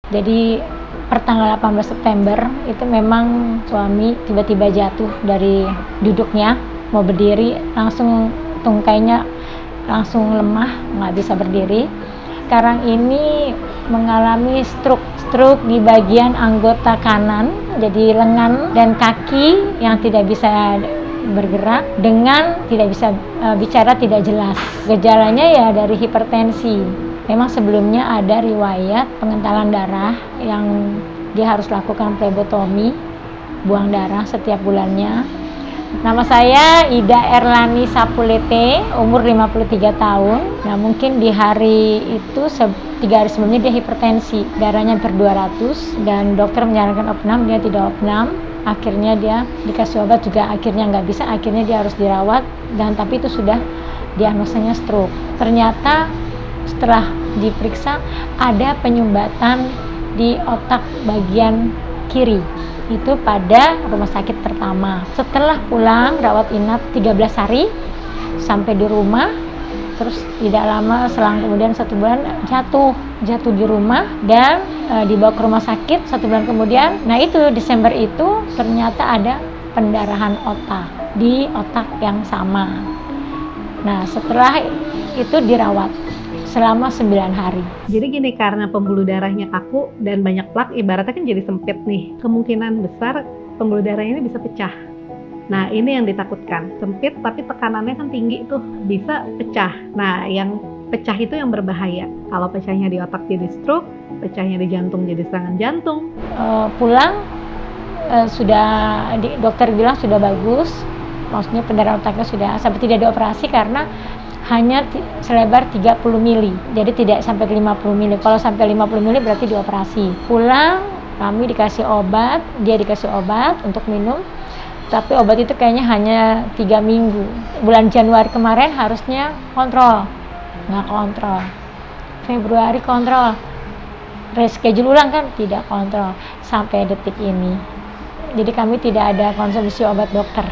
Jadi per tanggal 18 September itu memang suami tiba-tiba jatuh dari duduknya, mau berdiri langsung tungkainya langsung lemah, nggak bisa berdiri. Sekarang ini mengalami stroke di bagian anggota kanan, jadi lengan dan kaki yang tidak bisa bergerak dengan tidak bisa bicara tidak jelas. Gejalanya ya dari hipertensi. Memang sebelumnya ada riwayat pengentalan darah yang dia harus lakukan plebotomi, buang darah setiap bulannya. Nama saya Ida Erlani Sapulete, umur 53 tahun. Nah, mungkin di hari itu 3 hari sebelumnya dia hipertensi, darahnya hampir 200 dan dokter menyarankan opnam, dia tidak opnam. Akhirnya dia dikasih obat juga akhirnya nggak bisa, akhirnya dia harus dirawat dan tapi itu sudah diagnosanya stroke. Ternyata setelah diperiksa ada penyumbatan di otak bagian kiri. Itu pada rumah sakit pertama. Setelah pulang rawat inap 13 hari sampai di rumah, terus tidak lama selang kemudian 1 bulan jatuh di rumah dan dibawa ke rumah sakit 1 bulan kemudian. Nah itu Desember itu ternyata ada pendarahan otak di otak yang sama. Nah setelah itu dirawat selama 9 hari. Jadi gini, karena pembuluh darahnya kaku dan banyak plak, ibaratnya kan jadi sempit nih. Kemungkinan besar pembuluh darah ini bisa pecah. Nah ini yang ditakutkan, sempit tapi tekanannya kan tinggi tuh, bisa pecah. Nah yang pecah itu yang berbahaya. Kalau pecahnya di otak jadi stroke, pecahnya di jantung jadi serangan jantung. Pulang dokter bilang sudah bagus, maksudnya pendarahan otaknya sudah sampai tidak dioperasi karena hanya selebar 30 mili, jadi tidak sampai 50 mili. Kalau sampai 50 mili berarti dioperasi. Pulang, kami dikasih obat, dia dikasih obat untuk minum, tapi obat itu kayaknya hanya 3 minggu. Bulan Januari kemarin harusnya kontrol, nggak kontrol. Februari kontrol, reschedule ulang kan tidak kontrol sampai detik ini. Jadi kami tidak ada konsumsi obat dokter.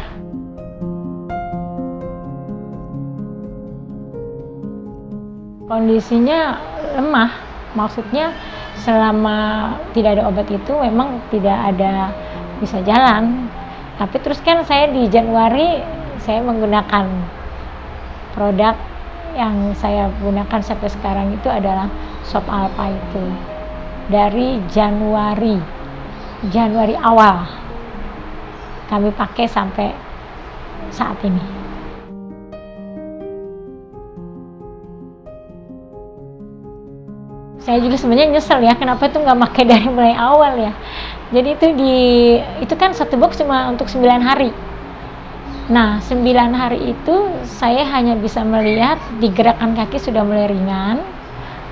Kondisinya lemah, maksudnya selama tidak ada obat itu memang tidak ada bisa jalan. Tapi terus kan saya di Januari saya menggunakan produk yang saya gunakan sampai sekarang itu adalah Sop Alpha itu. Dari Januari awal kami pakai sampai saat ini. Saya juga sebenarnya nyesel ya, kenapa itu nggak pakai dari mulai awal ya. Jadi itu kan 1 box cuma untuk 9 hari. Nah 9 hari itu saya hanya bisa melihat di gerakan kaki sudah mulai ringan.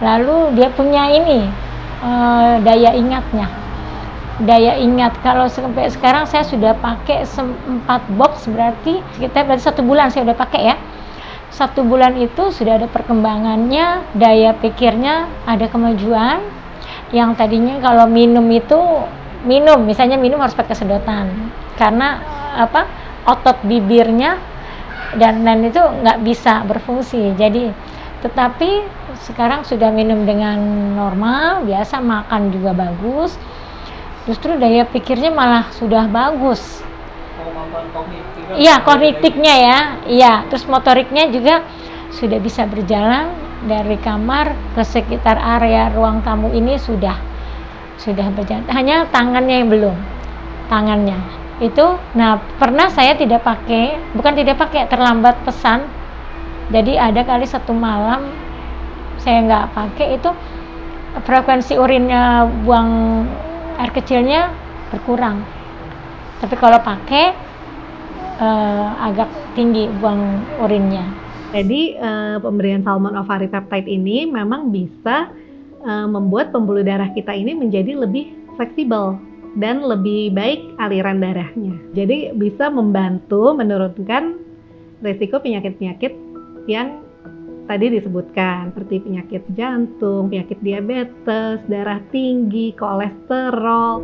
Lalu dia punya ini daya ingatnya. Daya ingat kalau sampai sekarang saya sudah pakai 4 box, berarti 1 bulan saya udah pakai ya. 1 bulan itu sudah ada perkembangannya, daya pikirnya ada kemajuan. Yang tadinya kalau misalnya minum harus pakai sedotan karena otot bibirnya dan itu nggak bisa berfungsi. Jadi tetapi sekarang sudah minum dengan normal, biasa makan juga bagus. Justru daya pikirnya malah sudah bagus. Iya, kognitifnya ya. Iya, terus motoriknya juga sudah bisa berjalan dari kamar ke sekitar area ruang tamu ini sudah berjalan. Hanya tangannya yang belum. Tangannya. Itu pernah saya terlambat pesan. Jadi ada kali 1 malam saya nggak pakai, itu frekuensi urinnya buang air kecilnya berkurang. Tapi kalau pakai agak tinggi buang urinnya. Jadi pemberian Salmon Ovari Peptide ini memang bisa membuat pembuluh darah kita ini menjadi lebih fleksibel dan lebih baik aliran darahnya. Jadi bisa membantu menurunkan risiko penyakit-penyakit yang tadi disebutkan, seperti penyakit jantung, penyakit diabetes, darah tinggi, kolesterol.